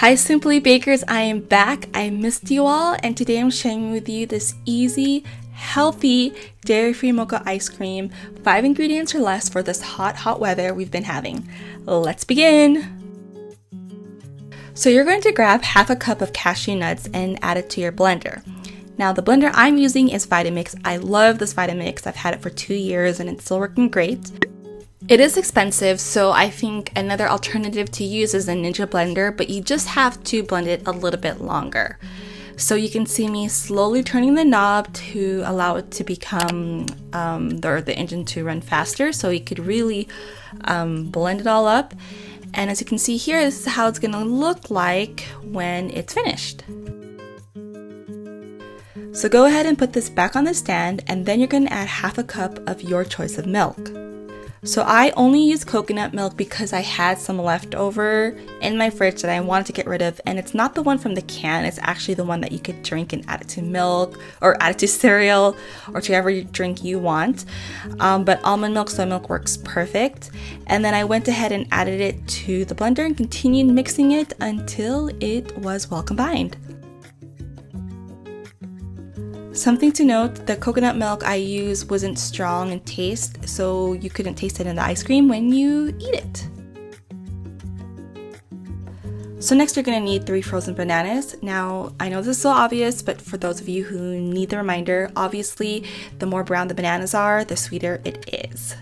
Hi Simply Bakers, I am back. I missed you all, and today I'm sharing with you this easy, healthy, dairy-free mocha ice cream. 5 ingredients or less for this hot weather we've been having. Let's begin! So you're going to grab half a cup of cashew nuts and add it to your blender. Now the blender I'm using is Vitamix. I love this Vitamix. I've had it for 2 years and it's still working great. It is expensive, so I think another alternative to use is a Ninja blender, but you just have to blend it a little bit longer. So you can see me slowly turning the knob to allow it to become, the engine to run faster, so you could really blend it all up. And as you can see here, this is how it's gonna look like when it's finished. So go ahead and put this back on the stand, and then you're gonna add half a cup of your choice of milk. So I only use coconut milk because I had some left over in my fridge that I wanted to get rid of, and it's not the one from the can, it's actually the one that you could drink and add it to milk or add it to cereal or to whatever drink you want. But almond milk, soy milk works perfect. And then I went ahead and added it to the blender and continued mixing it until it was well combined. Something to note, the coconut milk I used wasn't strong in taste, so you couldn't taste it in the ice cream when you eat it. So next you're going to need 3 frozen bananas. Now, I know this is so obvious, but for those of you who need the reminder, obviously the more brown the bananas are, the sweeter it is.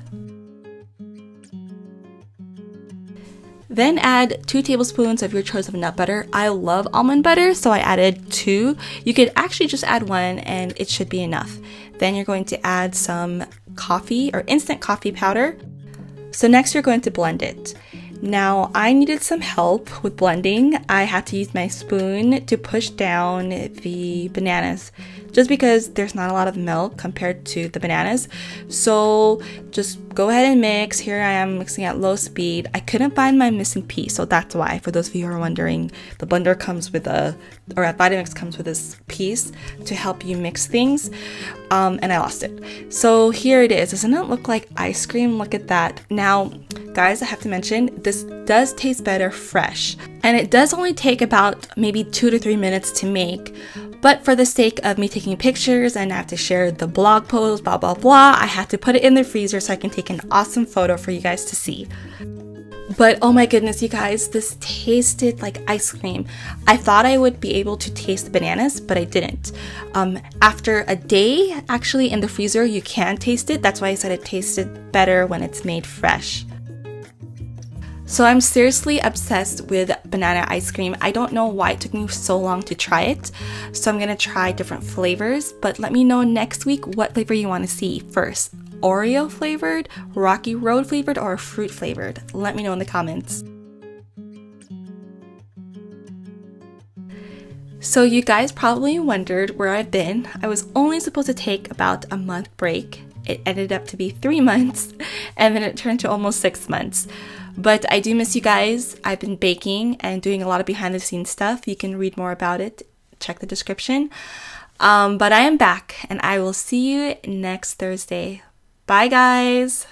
Then add 2 tablespoons of your choice of nut butter. I love almond butter, so I added 2. You could actually just add 1 and it should be enough. Then you're going to add some coffee or instant coffee powder. So next you're going to blend it. Now I needed some help with blending. I had to use my spoon to push down the bananas just because there's not a lot of milk compared to the bananas. So just go ahead and mix. Here I am mixing at low speed. I couldn't find my missing piece, so that's why. For those of you who are wondering, the blender comes with Vitamix comes with this piece to help you mix things, and I lost it. So here it is. Doesn't it look like ice cream? Look at that. Now, guys, I have to mention, this does taste better fresh, and it does only take about maybe 2 to 3 minutes to make. But for the sake of me taking pictures and I have to share the blog post, blah, blah, blah, I had to put it in the freezer so I can take an awesome photo for you guys to see. But oh my goodness, you guys, this tasted like ice cream. I thought I would be able to taste the bananas, but I didn't. After a day, actually, in the freezer, you can taste it. That's why I said it tasted better when it's made fresh. So I'm seriously obsessed with banana ice cream. I don't know why it took me so long to try it. So I'm gonna try different flavors, but let me know next week what flavor you want to see first. Oreo flavored, Rocky Road flavored, or fruit flavored? Let me know in the comments. So you guys probably wondered where I've been. I was only supposed to take about a month break. It ended up to be 3 months, and then it turned to almost 6 months. But I do miss you guys. I've been baking and doing a lot of behind the scenes stuff. You can read more about it. Check the description. But I am back, and I will see you next Thursday. Bye, guys.